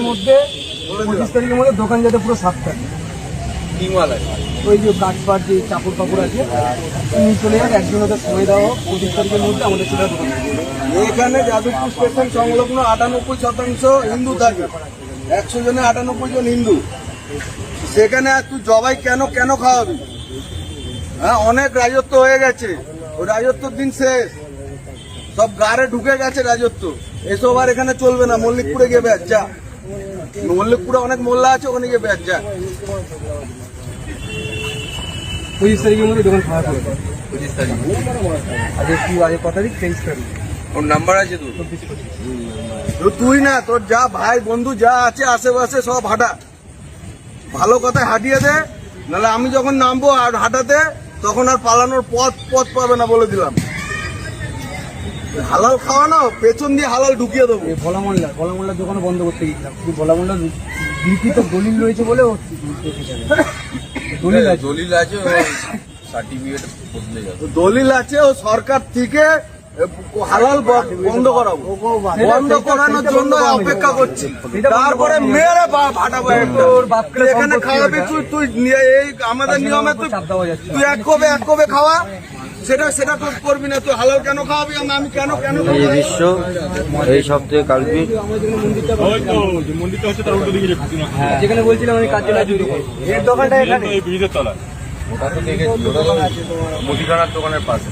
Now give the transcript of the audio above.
মধ্যে 25 তারিখের মধ্যে দোকান যাতে পুরো সাফ থাকে। ওই যে কাঠপাট যে চাপড় পাপড় আছে নিয়ে চলে যান, একজন ওদের সময় দেওয়া হোক। 25 তারিখের মধ্যে আমাদের সেটা দোকান। এখানে যাদবপুর স্টেশন সংলগ্ন 98% হিন্দু থাকে, 100 জনে 98 জন হিন্দু। সেখানে আর তুই জবাই কেন খাওয়াবি? হ্যাঁ, অনেক রাজত্ব হয়ে গেছে, ওই রাজত্বর দিন শেষ, সব গাড়ে ঢুকে গেছে রাজত্ব। এসব আর এখানে চলবে না। মল্লিকপুরে গিয়ে ব্যাচ যা, মল্লিকপুরে অনেক মোল্লা আছে, ওখানে গিয়ে ব্যাচ যা। 25 তারিখের মধ্যে দোকান খাওয়া হবে। 25 তারিখ আজকে কি আজ কত তারিখ? 23 তারিখ। ওর নাম্বার আছে তুই না, তোর যা ভাই বন্ধু যা আছে আশেপাশে সব হাঁটা, ভালো কথায় হাঁটিয়ে দে, নাহলে আমি যখন নামবো আর হাঁটাতে তখন আর পালানোর পথ পাবে না, বলে দিলাম। হালাল খাওয়ানো, পেছন দিয়ে হালাল ঢুকিয়ে দেবো। ভোলা মোল্লার দোকান বন্ধ করতে গেছিলাম, শুধু ভোলা মোল্লার লিখিত দলিল রয়েছে বলে দলিল আছে, সার্টিফিকেট বদলে যাবে। দলিল আছে, ও সরকার থেকে হালাল বন্ধ করাবো, বন্ধ করানোর জন্য অপেক্ষা করছি। তারপরে মেয়েরা ফাটাবো। এখানে খাওয়াবি তুই এই আমাদের নিয়মে তুই এক কবে খাওয়া, সেটা তো করবি না। তুই হালাল কেন খাওয়াবি? আমি কেন এই দৃশ্য এই সপ্তাহে কালকে মন্দিরটা হচ্ছে তার উল্টো দিকে যেখানে বলছিলাম আমি কার্যালয় জুড়ে এর দোকানটা এখানে ব্রিজের তলায়, মুদিখানার দোকানের পাশে।